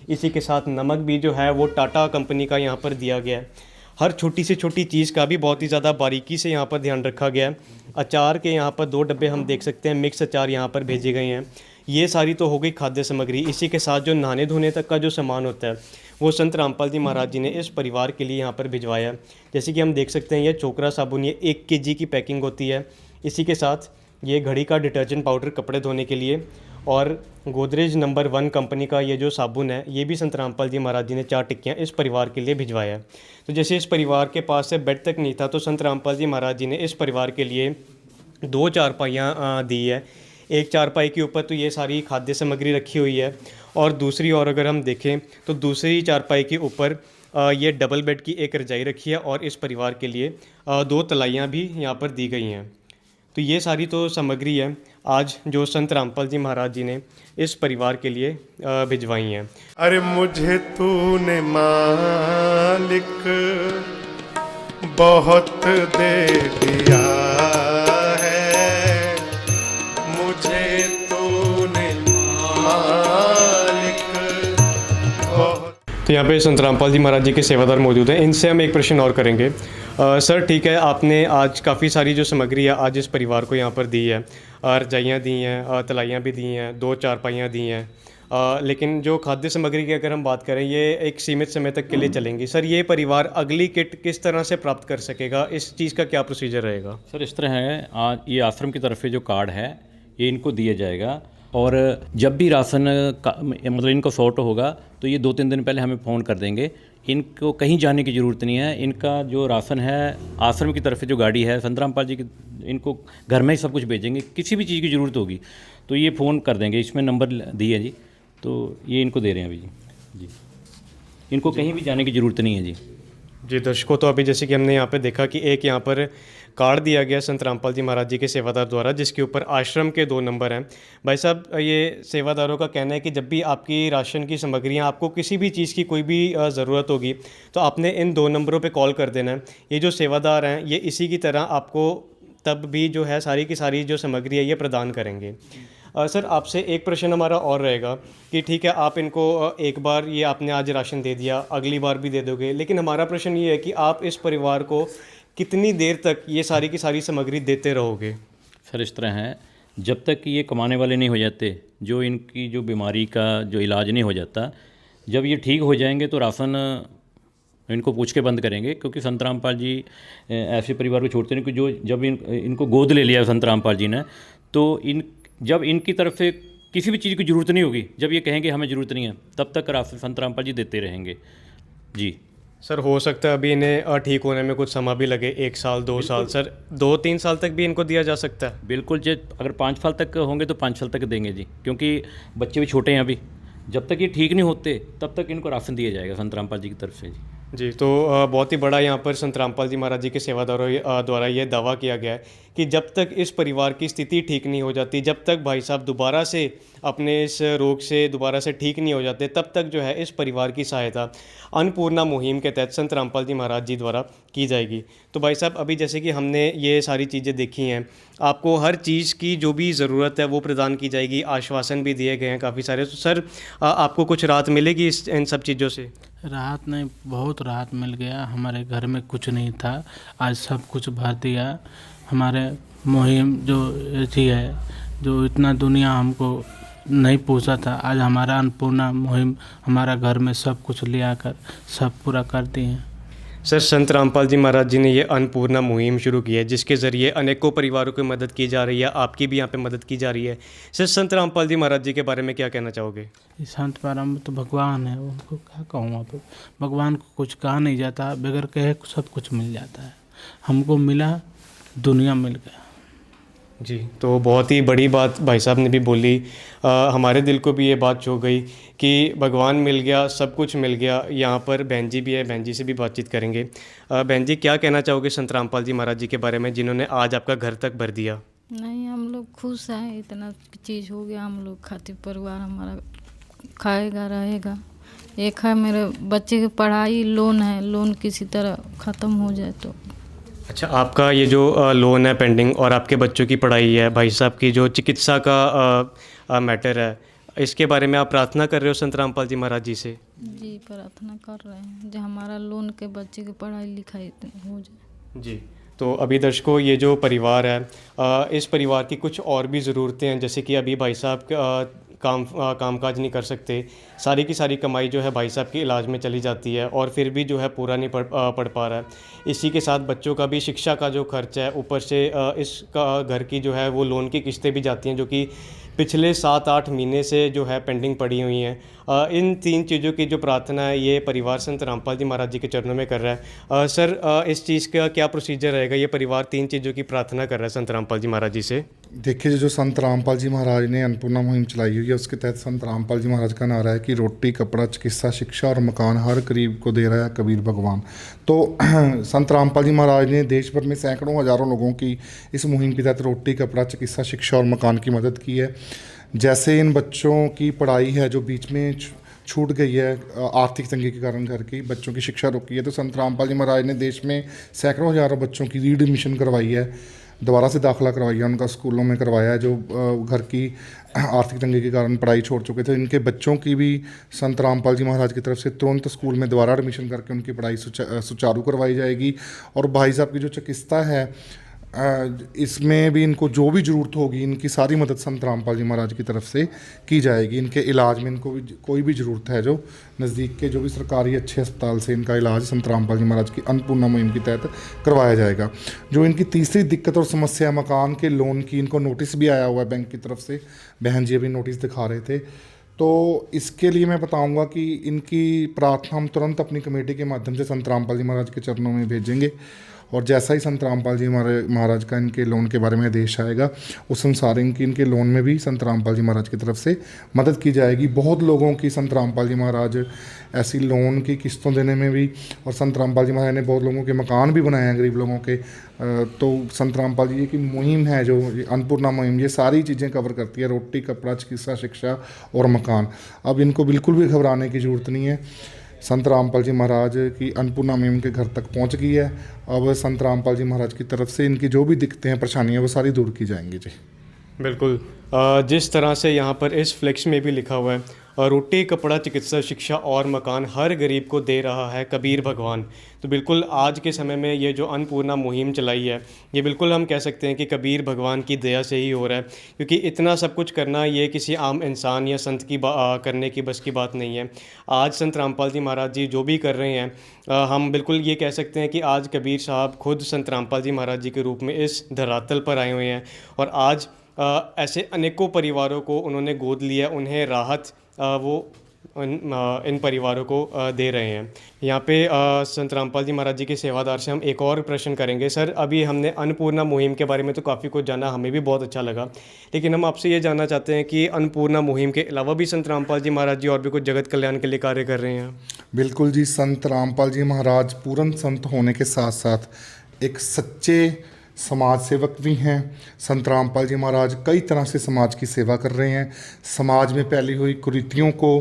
इसी के साथ नमक भी जो है वो टाटा कंपनी का यहाँ पर दिया गया है। हर छोटी से छोटी चीज़ का भी बहुत ही ज़्यादा बारीकी से यहाँ पर ध्यान रखा गया है। अचार के यहाँ पर 2 डब्बे हम देख सकते हैं, मिक्स अचार यहाँ पर भेजे गए हैं। ये सारी तो हो गई खाद्य सामग्री। इसी के साथ जो नहाने धोने तक का जो सामान होता है वो संत रामपाल जी महाराज जी ने इस परिवार के लिए यहाँ पर भिजवाया। जैसे कि हम देख सकते हैं ये छोकरा साबुन, ये 1 kg की पैकिंग होती है। इसी के साथ ये घड़ी का डिटर्जेंट पाउडर कपड़े धोने के लिए, और गोदरेज नंबर 1 कंपनी का ये जो साबुन है ये भी संत रामपाल जी महाराज जी ने 4 टिक्कियाँ इस परिवार के लिए भिजवाया है। तो जैसे इस परिवार के पास से बेड तक नहीं था तो संत रामपाल जी महाराज जी ने इस परिवार के लिए 2 चारपाइयाँ दी है। एक चारपाई के ऊपर तो ये सारी खाद्य सामग्री रखी हुई है, और दूसरी और अगर हम देखें तो दूसरी चारपाई के ऊपर ये डबल बेड की एक रजाई रखी है और इस परिवार के लिए 2 तलाइयाँ भी यहाँ पर दी गई हैं। तो ये सारी तो सामग्री है आज जो संत रामपाल जी महाराज जी ने इस परिवार के लिए भिजवाई हैं। अरे मुझे तूने मालिक बहुत दे दिया है, मुझे तूने मालिक बहुत। तो यहाँ पे संत रामपाल जी महाराज जी के सेवादार मौजूद हैं, इनसे हम एक प्रश्न और करेंगे। सर ठीक है, आपने आज काफ़ी सारी जो सामग्री है आज इस परिवार को यहाँ पर दी है, रजाइयाँ दी हैं, तलाइयाँ भी दी हैं, 2 चारपाइयाँ दी हैं, लेकिन जो खाद्य सामग्री की अगर हम बात करें ये एक सीमित समय तक के लिए चलेंगी। सर ये परिवार अगली किट किस तरह से प्राप्त कर सकेगा, इस चीज़ का क्या प्रोसीजर रहेगा? सर इस तरह है, आज ये आश्रम की तरफ से जो कार्ड है ये इनको दिया जाएगा और जब भी राशन का मतलब इनको शॉर्ट होगा तो ये 2-3 दिन पहले हमें फ़ोन कर देंगे। इनको कहीं जाने की ज़रूरत नहीं है, इनका जो राशन है आश्रम की तरफ से जो गाड़ी है संत रामपाल जी की, इनको घर में ही सब कुछ भेजेंगे। किसी भी चीज़ की ज़रूरत होगी तो ये फ़ोन कर देंगे, इसमें नंबर दिए है जी, तो ये इनको दे रहे हैं अभी जी। इनको कहीं भी जाने की ज़रूरत नहीं है जी। दर्शकों, तो अभी जैसे कि हमने यहाँ पे देखा कि एक यहाँ पर कार्ड दिया गया संत रामपाल जी महाराज जी के सेवादार द्वारा जिसके ऊपर आश्रम के 2 नंबर हैं। भाई साहब, ये सेवादारों का कहना है कि जब भी आपकी राशन की सामग्रियाँ, आपको किसी भी चीज़ की कोई भी ज़रूरत होगी तो आपने इन 2 नंबरों पे कॉल कर देना है। ये जो सेवादार हैं ये इसी की तरह आपको तब भी जो है सारी की सारी जो सामग्री है ये प्रदान करेंगे। सर आपसे एक प्रश्न हमारा और रहेगा कि ठीक है आप इनको एक बार ये आपने आज राशन दे दिया, अगली बार भी दे दोगे, लेकिन हमारा प्रश्न ये है कि आप इस परिवार को कितनी देर तक ये सारी की सारी सामग्री देते रहोगे? सर इस तरह है, जब तक कि ये कमाने वाले नहीं हो जाते, जो इनकी जो बीमारी का जो इलाज नहीं हो जाता, जब ये ठीक हो जाएंगे तो राशन इनको पूछ के बंद करेंगे, क्योंकि संत रामपाल जी ऐसे परिवार को छोड़ते नहीं कि जो जब इनको गोद ले लिया संत रामपाल जी ने, तो जब इनकी तरफ से किसी भी चीज़ की ज़रूरत नहीं होगी, जब ये कहेंगे हमें ज़रूरत नहीं है, तब तक राशन संत रामपाल जी देते रहेंगे जी। सर हो सकता है अभी इन्हें ठीक होने में कुछ समय भी लगे, 1 साल 2 साल, सर 2-3 साल तक भी इनको दिया जा सकता है? बिल्कुल जी, अगर 5 साल तक होंगे तो 5 साल तक देंगे जी, क्योंकि बच्चे भी छोटे हैं अभी। जब तक ये ठीक नहीं होते तब तक इनको राशन दिया जाएगा संत रामपाल जी की तरफ से जी। तो बहुत ही बड़ा यहाँ पर संत रामपाल जी महाराज जी के सेवादारों द्वारा ये दावा किया गया है कि जब तक इस परिवार की स्थिति ठीक नहीं हो जाती, जब तक भाई साहब दोबारा से अपने इस रोग से दोबारा से ठीक नहीं हो जाते, तब तक जो है इस परिवार की सहायता अन्नपूर्णा मुहिम के तहत संत रामपाल जी महाराज जी द्वारा की जाएगी। तो भाई साहब अभी जैसे कि हमने ये सारी चीज़ें देखी हैं, आपको हर चीज़ की जो भी ज़रूरत है वो प्रदान की जाएगी, आश्वासन भी दिए गए हैं काफ़ी सारे। तो सर आपको कुछ राहत मिलेगी इन सब चीज़ों से? राहत नहीं, बहुत राहत मिल गया। हमारे घर में कुछ नहीं था, आज सब कुछ भर दिया। हमारे मुहिम जो थी है, जो इतना दुनिया हमको नहीं पूछा था, आज हमारा अन्नपूर्णा मुहिम हमारा घर में सब कुछ ले आकर सब पूरा करती हैं। सर संत रामपाल जी महाराज जी ने ये अन्नपूर्णा मुहिम शुरू की है जिसके ज़रिए अनेकों परिवारों की मदद की जा रही है, आपकी भी यहाँ पे मदद की जा रही है। सर संत रामपाल जी महाराज जी के बारे में क्या कहना चाहोगे? संत परम तो भगवान है, उनको क्या कहूँ आप, भगवान को कुछ कहा नहीं जाता, बगैर कहे सब कुछ मिल जाता है। हमको मिला, दुनिया मिल गया जी। तो बहुत ही बड़ी बात भाई साहब ने भी बोली, हमारे दिल को भी ये बात छू गई कि भगवान मिल गया, सब कुछ मिल गया। यहाँ पर बहन जी भी है, बहन जी से भी बातचीत करेंगे। बहन जी क्या कहना चाहोगे संत रामपाल जी महाराज जी के बारे में जिन्होंने आज आपका घर तक भर दिया? नहीं, हम लोग खुश हैं, इतना चीज़ हो गया, हम लोग खातिर परिवार हमारा खाएगा रहेगा। एक है मेरे बच्चे की पढ़ाई, लोन है, लोन किसी तरह ख़त्म हो जाए तो। अच्छा, आपका ये जो लोन है पेंडिंग और आपके बच्चों की पढ़ाई है, भाई साहब की जो चिकित्सा का मैटर है, इसके बारे में आप प्रार्थना कर रहे हो संत रामपाल जी महाराज जी से? जी प्रार्थना कर रहे हैं जो हमारा लोन के बच्चे की पढ़ाई लिखाई हो जाए जी। तो अभी दर्शकों ये जो परिवार है, इस परिवार की कुछ और भी ज़रूरतें हैं, जैसे कि अभी भाई साहब कामकाज नहीं कर सकते, सारी की सारी कमाई जो है भाई साहब के इलाज में चली जाती है और फिर भी जो है पूरा नहीं पढ़ पा रहा है। इसी के साथ बच्चों का भी शिक्षा का जो खर्च है, ऊपर से इसका घर की जो है वो लोन की किस्तें भी जाती हैं जो कि पिछले 7-8 महीने से जो है पेंडिंग पड़ी हुई हैं। इन 3 चीज़ों की जो प्रार्थना है ये परिवार संत रामपाल जी महाराज जी के चरणों में कर रहा है। सर, इस चीज़ का क्या प्रोसीजर रहेगा? ये परिवार 3 चीज़ों की प्रार्थना कर रहा है संत रामपाल जी महाराज जी से। देखिए, जो संत रामपाल जी महाराज ने अन्नपूर्णा मुहिम चलाई हुई है उसके तहत संत रामपाल जी महाराज का नारा है कि रोटी, कपड़ा, चिकित्सा, शिक्षा और मकान हर गरीब को दे रहा है कबीर भगवान। तो संत रामपाल जी महाराज ने देश भर में सैकड़ों हज़ारों लोगों की इस मुहिम के तहत रोटी, कपड़ा, चिकित्सा, शिक्षा और मकान की मदद की है। जैसे इन बच्चों की पढ़ाई है जो बीच में छूट गई है आर्थिक तंगी के कारण, घर की बच्चों की शिक्षा रुकी है, तो संत रामपाल जी महाराज ने देश में सैकड़ों हज़ारों बच्चों की रीएडमिशन करवाई है, दोबारा से दाखिला करवाया है, उनका स्कूलों में करवाया है जो घर की आर्थिक तंगी के कारण पढ़ाई छोड़ चुके थे। इनके बच्चों की भी संत रामपाल जी महाराज की तरफ से तुरंत स्कूल में दोबारा एडमिशन करके उनकी पढ़ाई सुचारू करवाई जाएगी। और भाई साहब की जो चिकित्सा है इसमें भी इनको जो भी ज़रूरत होगी इनकी सारी मदद संत रामपाल जी महाराज की तरफ से की जाएगी। इनके इलाज में इनको भी कोई भी ज़रूरत है जो नज़दीक के जो भी सरकारी अच्छे अस्पताल से इनका इलाज संत रामपाल जी महाराज की अन्नपूर्णा मुहिम के तहत करवाया जाएगा। जो इनकी तीसरी दिक्कत और समस्या मकान के लोन की, इनको नोटिस भी आया हुआ है बैंक की तरफ से, बहन जी अभी नोटिस दिखा रहे थे। तो इसके लिए मैं बताऊंगा कि इनकी प्रार्थना हम तुरंत अपनी कमेटी के माध्यम से संत रामपाल जी महाराज के चरणों में भेजेंगे और जैसा ही संत रामपाल जी महाराज का इनके लोन के बारे में आदेश आएगा उस अनुसार इनके लोन में भी संत रामपाल जी महाराज की तरफ से मदद की जाएगी। बहुत लोगों की संत रामपाल जी महाराज ऐसी लोन की किस्तों देने में भी, और संत रामपाल जी महाराज ने बहुत लोगों के मकान भी बनाए हैं गरीब लोगों के। तो संत रामपाल जी की मुहिम है जो अन्नपूर्णा मुहिम, ये सारी चीज़ें कवर करती है, रोटी, कपड़ा, चिकित्सा, शिक्षा और मकान। अब इनको बिल्कुल भी घबराने की ज़रूरत नहीं है। संत रामपाल जी महाराज की अन्नपूर्णा मुहिम के घर तक पहुंच गई है। अब संत रामपाल जी महाराज की तरफ से इनकी जो भी दिक्कतें हैं, परेशानियां, वो सारी दूर की जाएंगी जी। बिल्कुल, जिस तरह से यहाँ पर इस फ्लेक्स में भी लिखा हुआ है रोटी, कपड़ा, चिकित्सा, शिक्षा और मकान हर गरीब को दे रहा है कबीर भगवान, तो बिल्कुल आज के समय में ये जो अन्नपूर्णा मुहिम चलाई है ये बिल्कुल हम कह सकते हैं कि कबीर भगवान की दया से ही हो रहा है, क्योंकि इतना सब कुछ करना ये किसी आम इंसान या संत की करने की बस की बात नहीं है। आज संत रामपाल जी महाराज जी जो भी कर रहे हैं हम बिल्कुल ये कह सकते हैं कि आज कबीर साहब खुद संत रामपाल जी महाराज जी के रूप में इस धरातल पर आए हुए हैं और आज ऐसे अनेकों परिवारों को उन्होंने गोद लिया, उन्हें राहत वो इन परिवारों को दे रहे हैं। यहाँ पे संत रामपाल जी महाराज जी के सेवादार से हम एक और प्रश्न करेंगे। सर, अभी हमने अन्नपूर्णा मुहिम के बारे में तो काफ़ी कुछ जाना, हमें भी बहुत अच्छा लगा, लेकिन हम आपसे ये जानना चाहते हैं कि अन्नपूर्णा मुहिम के अलावा भी संत रामपाल जी महाराज जी और भी कुछ जगत कल्याण के लिए कार्य कर रहे हैं? बिल्कुल जी, संत रामपाल जी महाराज पूर्ण संत होने के साथ साथ एक सच्चे समाज सेवक भी हैं। संत रामपाल जी महाराज कई तरह से समाज की सेवा कर रहे हैं। समाज में फैली हुई कुरीतियों को,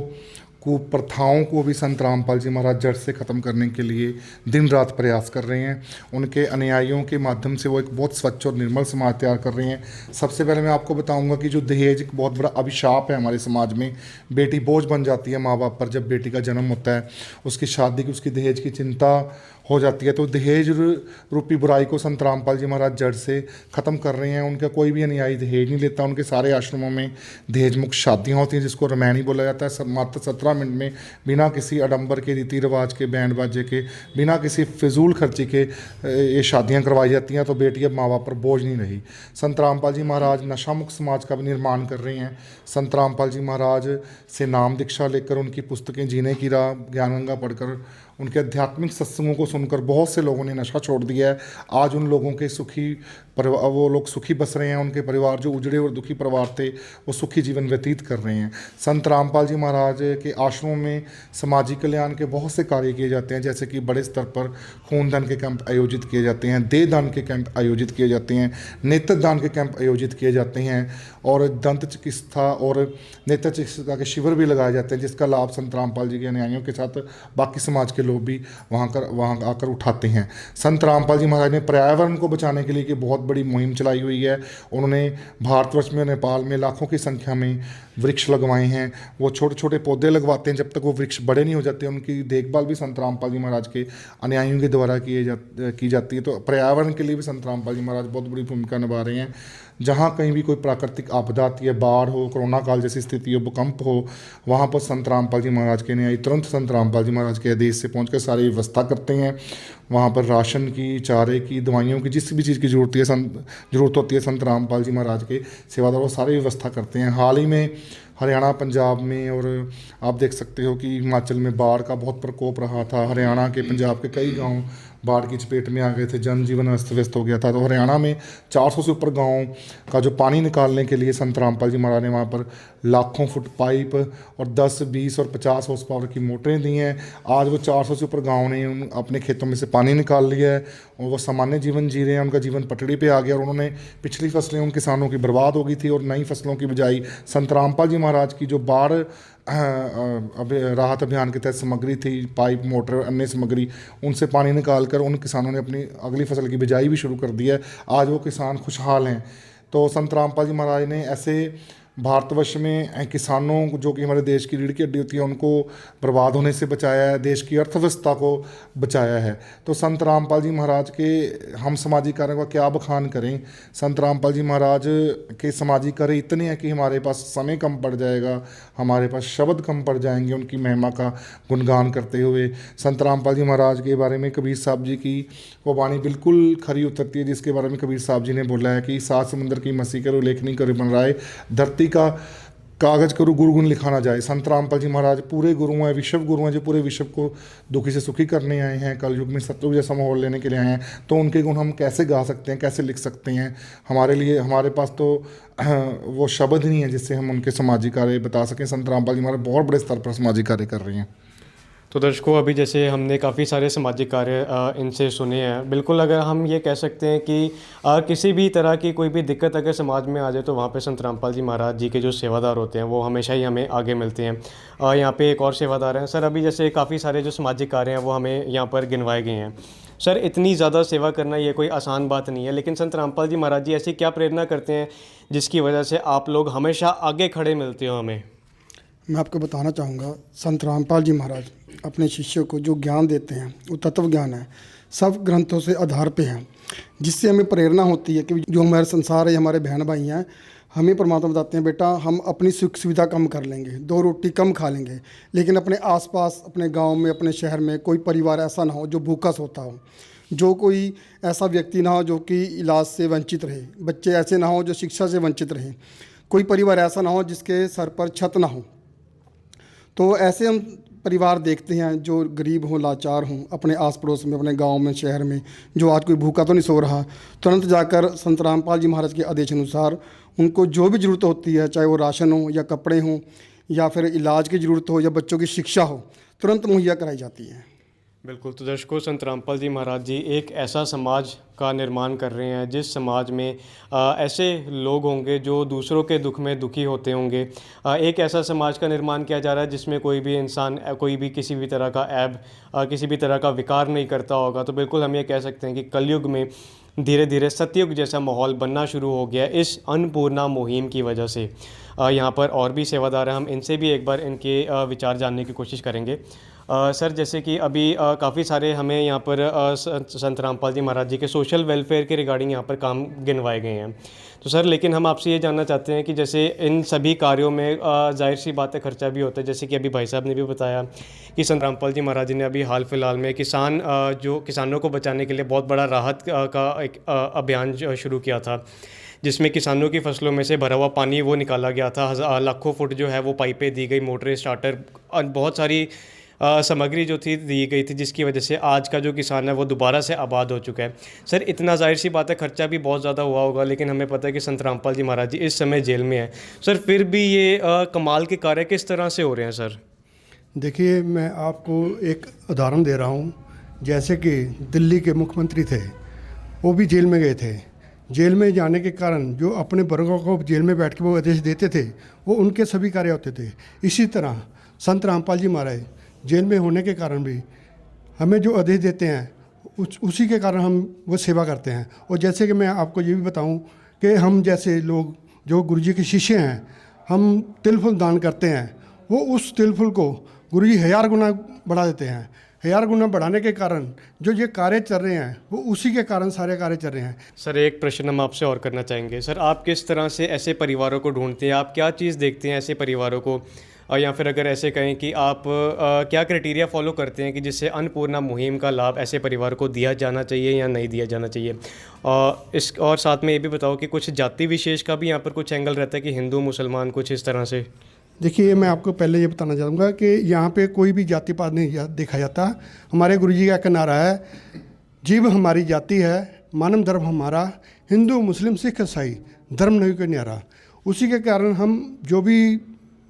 कुप्रथाओं को भी संत रामपाल जी महाराज जड़ से ख़त्म करने के लिए दिन रात प्रयास कर रहे हैं। उनके अनुयायियों के माध्यम से वो एक बहुत स्वच्छ और निर्मल समाज तैयार कर रहे हैं। सबसे पहले मैं आपको बताऊंगा कि जो दहेज एक बहुत बड़ा अभिशाप है हमारे समाज में, बेटी बोझ बन जाती है माँ बाप पर। जब बेटी का जन्म होता है, उसकी शादी की, उसकी दहेज की चिंता हो जाती है, तो दहेज रूपी बुराई को संत रामपाल जी महाराज जड़ से ख़त्म कर रहे हैं। उनका कोई भी अनुयायी दहेज नहीं लेता। उनके सारे आश्रमों में दहेज मुक्त शादियाँ होती हैं, जिसको रामायणी बोला जाता है। मात्र 17 मिनट में बिना किसी आडंबर के, रीति रिवाज के, बैंड बाजे के, बिना किसी फिजूल खर्ची के ये शादियाँ करवाई जाती हैं। तो बेटी अब माँ बाप पर बोझ नहीं रही। संत रामपाल जी महाराज नशा मुक्त समाज का भी निर्माण कर रहे हैं। संत रामपाल जी महाराज से नाम दीक्षा लेकर, उनकी पुस्तकें जीने की राह, ज्ञान गंगा पढ़कर, उनके आध्यात्मिक सत्संगों को सुनकर बहुत से लोगों ने नशा छोड़ दिया है। आज उन लोगों के वो लोग सुखी बस रहे हैं। उनके परिवार जो उजड़े और दुखी परिवार थे वो सुखी जीवन व्यतीत कर रहे हैं। संत रामपाल जी महाराज के आश्रमों में सामाजिक कल्याण के बहुत से कार्य किए जाते हैं, जैसे कि बड़े स्तर पर खूनदान के कैंप आयोजित किए जाते हैं, देह दान के कैंप आयोजित किए जाते हैं, नेत्र दान के कैंप आयोजित किए जाते हैं और दंत चिकित्सा और नेत्र चिकित्सा के शिविर भी लगाए जाते हैं, जिसका लाभ संत रामपाल जी के अनुयायियों के साथ बाकी समाज के लोग भी वहाँ आकर उठाते हैं। संत रामपाल जी महाराज ने पर्यावरण को बचाने के लिए की बहुत बड़ी मुहिम चलाई हुई है। उन्होंने भारतवर्ष में, नेपाल में लाखों की संख्या में वृक्ष लगवाए हैं। वो छोटे छोटे पौधे लगवाते हैं, जब तक वो वृक्ष बड़े नहीं हो जाते उनकी देखभाल भी संत रामपाल जी महाराज के अनुयायियों के द्वारा की जाती है। तो पर्यावरण के लिए भी संत रामपाल जी महाराज बहुत बड़ी भूमिका निभा रहे हैं। जहाँ कहीं भी कोई प्राकृतिक आपदा आती है, बाढ़ हो, कोरोना काल जैसी स्थिति हो, भूकंप हो, वहाँ पर संत रामपाल जी महाराज के अनुयायी तुरंत संत रामपाल जी महाराज के आदेश से पहुँचकर सारी व्यवस्था करते हैं। वहाँ पर राशन की, चारे की, दवाइयों की, जिस भी चीज़ की ज़रूरत है ज़रूरत होती है संत रामपाल जी महाराज के सेवादार वो सारी व्यवस्था करते हैं। हाल ही में हरियाणा, पंजाब में और आप देख सकते हो कि हिमाचल में बाढ़ का बहुत प्रकोप रहा था। हरियाणा के, पंजाब के कई गांव बाढ़ की चपेट में आ गए थे, जनजीवन अस्त व्यस्त हो गया था। तो हरियाणा में 400 से ऊपर गाँव का जो पानी निकालने के लिए संत रामपाल जी महाराज ने वहाँ पर लाखों फुट पाइप और 10, 20 और 50 हॉर्स पावर की मोटरें दी हैं। आज वो 400 से ऊपर गाँव ने अपने खेतों में से पानी निकाल लिया है और वो सामान्य जीवन जी रहे हैं। उनका जीवन पटड़ी पे आ गया और उन्होंने पिछली फसलें उन किसानों की बर्बाद हो गई थी और नई फसलों की बिजाई संत रामपाल जी महाराज की जो बाढ़ राहत अभियान के तहत सामग्री थी, पाइप, मोटर, अन्य सामग्री, उनसे पानी निकाल कर उन किसानों ने अपनी अगली फसल की बिजाई भी शुरू कर दी है। आज वो किसान खुशहाल हैं। तो संत रामपाल जी महाराज ने ऐसे भारतवर्ष में किसानों को, जो कि हमारे देश की रीढ़ की हड्डी होती है, उनको बर्बाद होने से बचाया है, देश की अर्थव्यवस्था को बचाया है। तो संत रामपाल जी महाराज के हम सामाजिक कार्यों का क्या बखान करें। संत रामपाल जी महाराज के सामाजिक कार्य इतने हैं कि हमारे पास समय कम पड़ जाएगा, हमारे पास शब्द कम पड़ जाएंगे उनकी महिमा का गुणगान करते हुए। संत रामपाल जी महाराज के बारे में कबीर साहब जी की वो वाणी बिल्कुल खरी उतरती है, जिसके बारे में कबीर साहब जी ने बोला है कि 7 समुंदर की मसी करो, लेखनी करो बन रहा है, धरती का कागज करो, गुरु गुण लिखा ना जाए। संत रामपाल जी महाराज पूरे गुरु हैं, विश्व गुरु हैं, जो पूरे विश्व को दुखी से सुखी करने आए हैं, कलयुग में सतयुग जैसा माहौल लेने के लिए आए हैं। तो उनके गुण हम कैसे गा सकते हैं, कैसे लिख सकते हैं। हमारे लिए, हमारे पास तो वो शब्द नहीं है जिससे हम उनके सामाजिक कार्य बता सकें। संत रामपाल जी महाराज बहुत बड़े स्तर पर सामाजिक कार्य कर रहे हैं। तो दर्शकों, अभी जैसे हमने काफ़ी सारे सामाजिक कार्य इनसे सुने हैं। बिल्कुल, अगर हम ये कह सकते हैं कि किसी भी तरह की कोई भी दिक्कत अगर समाज में आ जाए तो वहाँ पे संत रामपाल जी महाराज जी के जो सेवादार होते हैं वो हमेशा ही हमें आगे मिलते हैं। यहाँ पे एक और सेवादार हैं सर। अभी जैसे काफ़ी सारे जो सामाजिक कार्य हैं वो हमें यहाँ पर गिनवाए गए हैं। सर, इतनी ज़्यादा सेवा करना ये कोई आसान बात नहीं है, लेकिन संत रामपाल जी महाराज जी ऐसी क्या प्रेरणा करते हैं जिसकी वजह से आप लोग हमेशा आगे खड़े मिलते हो हमें? मैं आपको बताना चाहूँगा, संत रामपाल जी महाराज अपने शिष्यों को जो ज्ञान देते हैं वो तत्व ज्ञान है, सब ग्रंथों से आधार पे हैं, जिससे हमें प्रेरणा होती है कि जो हमारे संसार है, हमारे बहन भाई हैं, हमें परमात्मा बताते हैं बेटा हम अपनी सुख सुविधा कम कर लेंगे, 2 रोटी कम खा लेंगे, लेकिन अपने आसपास, अपने गांव में, अपने शहर में कोई परिवार ऐसा ना हो जो भूखा सोता हो, जो कोई ऐसा व्यक्ति ना हो जो कि इलाज से वंचित रहे, बच्चे ऐसे ना हो जो शिक्षा से वंचित रहे, कोई परिवार ऐसा ना हो जिसके सर पर छत ना हो। तो ऐसे हम परिवार देखते हैं जो गरीब हों, लाचार हों, अपने आस पड़ोस में, अपने गांव में, शहर में, जो आज कोई भूखा तो नहीं सो रहा, तुरंत जाकर संत रामपाल जी महाराज के आदेश अनुसार उनको जो भी ज़रूरत होती है, चाहे वो राशन हो या कपड़े हों या फिर इलाज की ज़रूरत हो या बच्चों की शिक्षा हो, तुरंत मुहैया कराई जाती है। बिल्कुल। तो दर्शकों, संत रामपाल जी महाराज जी एक ऐसा समाज का निर्माण कर रहे हैं जिस समाज में ऐसे लोग होंगे जो दूसरों के दुख में दुखी होते होंगे। एक ऐसा समाज का निर्माण किया जा रहा है जिसमें कोई भी इंसान, कोई भी किसी भी तरह का ऐब, किसी भी तरह का विकार नहीं करता होगा। तो बिल्कुल हम ये कह सकते हैं कि कलयुग में धीरे धीरे सतयुग जैसा माहौल बनना शुरू हो गया इस अन्नपूर्णा मुहिम की वजह से। यहाँ पर और भी सेवादार हैं, हम इनसे भी एक बार इनके विचार जानने की कोशिश करेंगे। सर, जैसे कि अभी काफ़ी सारे हमें यहाँ पर संत रामपाल जी महाराज जी के सोशल वेलफेयर के रिगार्डिंग यहाँ पर काम गिनवाए गए हैं। तो सर, लेकिन हम आपसे ये जानना चाहते हैं कि जैसे इन सभी कार्यों में जाहिर सी बात है खर्चा भी होता है। जैसे कि अभी भाई साहब ने भी बताया कि संत रामपाल जी महाराज जी ने अभी हाल फिलहाल में जो किसानों को बचाने के लिए बहुत बड़ा राहत का एक अभियान शुरू किया था, जिसमें किसानों की फसलों में से भरा हुआ पानी वो निकाला गया था। लाखों फुट जो है वो पाइपें दी गई, मोटरें, स्टार्टर, बहुत सारी सामग्री जो थी दी गई थी, जिसकी वजह से आज का जो किसान है वो दोबारा से आबाद हो चुका है। सर, इतना जाहिर सी बात है खर्चा भी बहुत ज़्यादा हुआ होगा, लेकिन हमें पता है कि संत रामपाल जी महाराज जी इस समय जेल में हैं। सर, फिर भी ये कमाल के कार्य किस तरह से हो रहे हैं सर? देखिए, मैं आपको एक उदाहरण दे रहा हूँ। जैसे कि दिल्ली के मुख्यमंत्री थे, वो भी जेल में गए थे। जेल में जाने के कारण जो अपने वर्गों को जेल में बैठ के वो आदेश देते थे, वो उनके सभी कार्य होते थे। इसी तरह संत रामपाल जी महाराज जेल में होने के कारण भी हमें जो आदेश देते हैं उसी के कारण हम वो सेवा करते हैं। और जैसे कि मैं आपको ये भी बताऊं कि हम जैसे लोग जो गुरुजी के शिष्य हैं, हम तिल फुल दान करते हैं, वो उस तिल फुल को गुरुजी 1000 गुना बढ़ा देते हैं। 1000 गुना बढ़ाने के कारण जो ये कार्य चल रहे हैं वो उसी के कारण सारे कार्य चल रहे हैं। सर, एक प्रश्न हम आपसे और करना चाहेंगे। सर, आप किस तरह से ऐसे परिवारों को ढूंढते हैं? आप क्या चीज़ देखते हैं ऐसे परिवारों को या फिर अगर ऐसे कहें कि आप क्या क्राइटेरिया फॉलो करते हैं कि जिससे अन्नपूर्णा मुहिम का लाभ ऐसे परिवार को दिया जाना चाहिए या नहीं दिया जाना चाहिए? और साथ में ये भी बताओ कि कुछ जाति विशेष का भी यहाँ पर कुछ एंगल रहता है कि हिंदू मुसलमान कुछ इस तरह से? देखिए, मैं आपको पहले ये बताना चाहूँगा कि यहाँ पे कोई भी जाति पात नहीं देखा जाता। हमारे गुरुजी का एक नारा है, जीव हमारी जाति है, मानव धर्म हमारा, हिंदू मुस्लिम सिख ईसाई, धर्म नहीं कोई न्यारा। उसी के कारण हम जो भी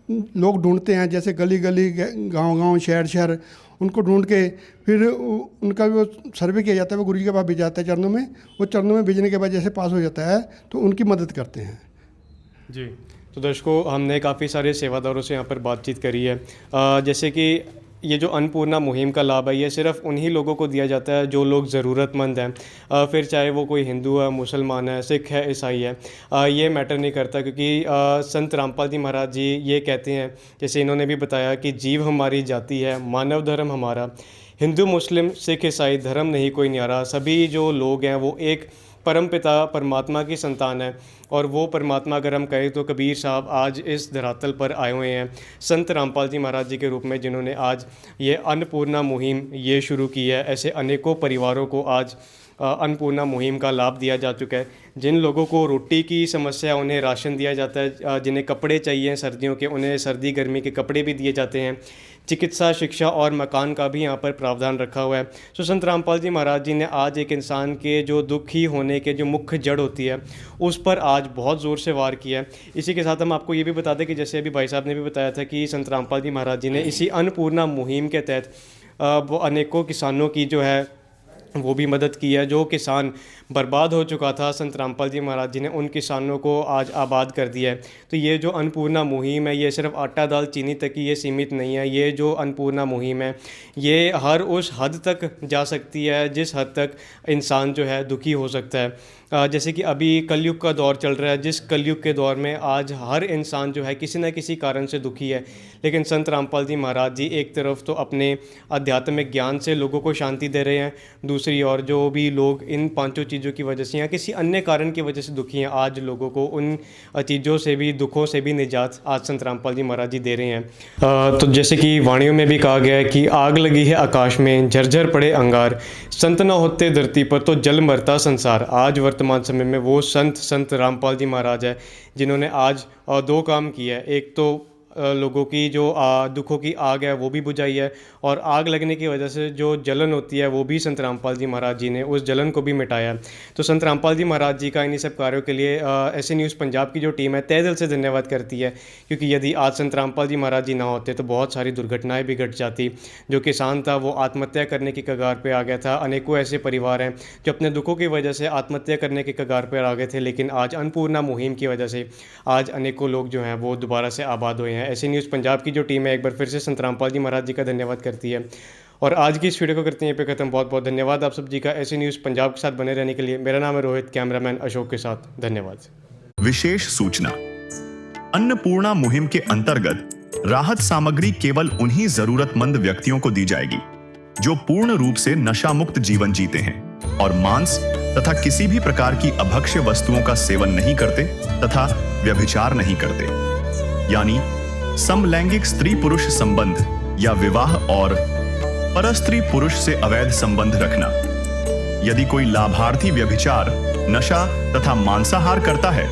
लोग ढूंढते हैं, जैसे गली गली, गांव गांव, शहर शहर, उनको ढूंढ के फिर उनका वो सर्वे किया जाता है, वो गुरुजी के पास भेजा जाता है चरणों में। वो चरणों में भेजने के बाद जैसे पास हो जाता है तो उनकी मदद करते हैं जी। तो दर्शकों, हमने काफ़ी सारे सेवादारों से यहाँ पर बातचीत करी है। जैसे कि ये जो अन्नपूर्णा मुहिम का लाभ है, ये सिर्फ उन्हीं लोगों को दिया जाता है जो लोग ज़रूरतमंद हैं। फिर चाहे वो कोई हिंदू है, मुसलमान है, सिख है, ईसाई है, ये मैटर नहीं करता, क्योंकि संत रामपाल जी महाराज जी ये कहते हैं, जैसे इन्होंने भी बताया कि जीव हमारी जाति है, मानव धर्म हमारा, हिंदू मुस्लिम सिख ईसाई, धर्म नहीं कोई न्यारा। सभी जो लोग हैं वो एक परमपिता परमात्मा की संतान है, और वो परमात्मा अगर हम कहें तो कबीर साहब आज इस धरातल पर आए हुए हैं संत रामपाल जी महाराज जी के रूप में, जिन्होंने आज ये अन्नपूर्णा मुहिम ये शुरू की है। ऐसे अनेकों परिवारों को आज अन्नपूर्णा मुहिम का लाभ दिया जा चुका है। जिन लोगों को रोटी की समस्या, उन्हें राशन दिया जाता है, जिन्हें कपड़े चाहिए सर्दियों के, उन्हें सर्दी गर्मी के कपड़े भी दिए जाते हैं। चिकित्सा, शिक्षा और मकान का भी यहाँ पर प्रावधान रखा हुआ है। सो संत रामपाल जी महाराज जी ने आज एक इंसान के जो दुखी होने के जो मुख्य जड़ होती है उस पर आज बहुत ज़ोर से वार किया है। इसी के साथ हम आपको ये भी बता दें कि जैसे अभी भाई साहब ने भी बताया था कि संत रामपाल जी महाराज जी ने इसी अन्नपूर्णा मुहिम के तहत वो अनेकों किसानों की जो है वो भी मदद की है। जो किसान बर्बाद हो चुका था, संत रामपाल जी महाराज जी ने उन किसानों को आज आबाद कर दिया है। तो ये जो अन्नपूर्णा मुहिम है, ये सिर्फ आटा दाल चीनी तक ही ये सीमित नहीं है। ये जो अन्नपूर्णा मुहिम है, ये हर उस हद तक जा सकती है जिस हद तक इंसान जो है दुखी हो सकता है। जैसे कि अभी कलयुग का दौर चल रहा है, जिस कलयुग के दौर में आज हर इंसान जो है किसी न किसी कारण से दुखी है, लेकिन संत रामपाल जी महाराज जी एक तरफ तो अपने आध्यात्मिक ज्ञान से लोगों को शांति दे रहे हैं, दूसरी ओर जो भी लोग इन पांचों चीज़ों की वजह से या किसी अन्य कारण की वजह से दुखी हैं, आज लोगों को उन चीज़ों से भी, दुखों से भी निजात आज संत रामपाल जी महाराज जी दे रहे हैं। तो जैसे कि वाणियों में भी कहा गया है कि आग लगी है आकाश में, झरझर पड़े अंगार, संत न होते धरती पर तो जल मरता संसार। आज वर्तमान समय में वो संत रामपाल जी महाराज है जिन्होंने आज दो काम किया है। एक तो लोगों की जो दुखों की आग है वो भी बुझाई है, और आग लगने की वजह से जो जलन होती है वो भी संत रामपाल जी महाराज जी ने उस जलन को भी मिटाया। तो संत रामपाल जी महाराज जी का इन्हीं सब कार्यों के लिए ऐसे न्यूज़ पंजाब की जो टीम है तहे दिल से धन्यवाद करती है, क्योंकि यदि आज संत रामपाल जी महाराज जी ना होते तो बहुत सारी दुर्घटनाएं भी घट जाती। जो किसान था वो आत्महत्या करने की कगार पर आ गया था। अनेकों ऐसे परिवार हैं जो अपने दुखों की वजह से आत्महत्या करने की कगार पर आ गए थे, लेकिन आज अन्नपूर्णा मुहिम की वजह से आज अनेकों लोग जो हैं वो दोबारा से आबाद हुए हैं। ऐसे न्यूज़ पंजाब की जो टीम है एक बार फिर से संत रामपाल जी महाराज जी का धन्यवाद करती है। और आज की इस वीडियो को करते हैं यहाँ पे खत्म। बहुत बहुत धन्यवाद आप सब जी का ऐसे न्यूज़ पंजाब के साथ बने रहने के लिए। मेरा नाम है रोहित, कैमरामैन अशोक के साथ। धन्यवाद। विशेष सूचना, अन्नपूर्णा मुहिम के अंतर्गत राहत सामग्री केवल उन्हीं जरूरतमंद व्यक्तियों को दी जाएगी जो पूर्ण रूप से नशा मुक्त जीवन जीते हैं और मांस तथा किसी भी प्रकार की अभक्ष्य वस्तुओं का सेवन नहीं करते तथा व्यभिचार नहीं करते, यानी समलैंगिक स्त्री पुरुष संबंध या विवाह और परस्त्री पुरुष से अवैध संबंध रखना। यदि कोई लाभार्थी व्यभिचार, नशा तथा मांसाहार करता है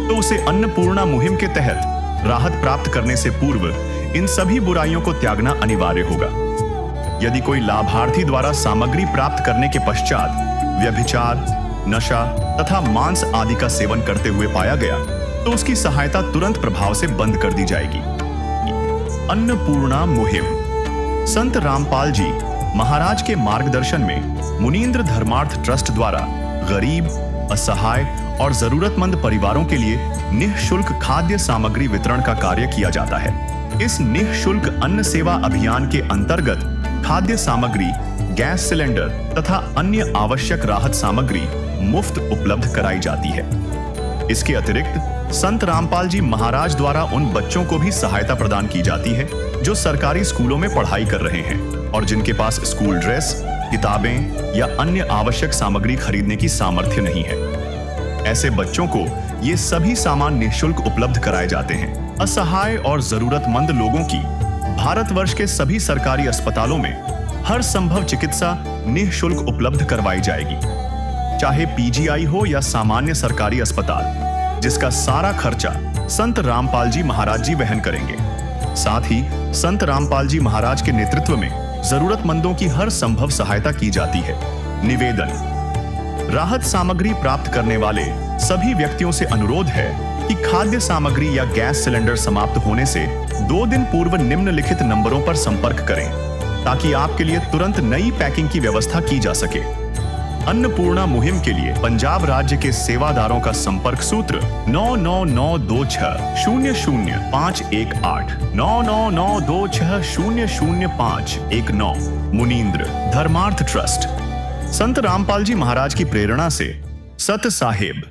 तो उसे अन्नपूर्णा मुहिम के तहत राहत प्राप्त करने से पूर्व इन सभी बुराइयों को त्यागना अनिवार्य होगा। यदि कोई लाभार्थी द्वारा सामग्री प्राप्त करने के पश्चात व्यभिचार, नशा तथा मांस आदि का सेवन करते हुए पाया गया तो उसकी सहायता तुरंत प्रभाव से बंद कर दी जाएगी। अन्नपूर्णा मुहिम संत रामपाल जी महाराज के मार्गदर्शन में मुनीन्द्र धर्मार्थ ट्रस्ट द्वारा गरीब, असहाय और जरूरतमंद परिवारों के लिए निःशुल्क खाद्य सामग्री वितरण का कार्य किया जाता है। इस निःशुल्क अन्न सेवा अभियान के अंतर्गत खाद्य सामग्री, गैस सिलेंडर तथा अन्य आवश्यक राहत सामग्री मुफ्त उपलब्ध कराई जाती है। इसके अतिरिक्त संत रामपाल जी महाराज द्वारा उन बच्चों को भी सहायता प्रदान की जाती है जो सरकारी स्कूलों में पढ़ाई कर रहे हैं और जिनके पास स्कूल ड्रेस, किताबें या अन्य आवश्यक सामग्री खरीदने की सामर्थ्य नहीं है। ऐसे बच्चों को ये सभी सामान निःशुल्क उपलब्ध कराए जाते हैं। असहाय और जरूरतमंद लोगों की भारतवर्ष के सभी सरकारी अस्पतालों में हर संभव चिकित्सा निःशुल्क उपलब्ध करवाई जाएगी, चाहे पीजीआई हो या सामान्य सरकारी अस्पताल, जिसका सारा खर्चा संत रामपाल जी महाराज जी वहन करेंगे। साथ ही संत रामपाल जी महाराज के नेतृत्व में जरूरतमंदों की हर संभव सहायता की जाती है। निवेदन: राहत सामग्री प्राप्त करने वाले सभी व्यक्तियों से अनुरोध है कि खाद्य सामग्री या गैस सिलेंडर समाप्त होने से 2 दिन पूर्व निम्नलिखित नंबरों पर संपर्क करें, ताकि आपके लिए तुरंत नई पैकिंग की व्यवस्था की जा सके। अन्नपूर्णा मुहिम के लिए पंजाब राज्य के सेवादारों का संपर्क सूत्र 9992600518 9992600519। मुनींद्र धर्मार्थ ट्रस्ट। संत रामपाल जी महाराज की प्रेरणा से सत साहेब।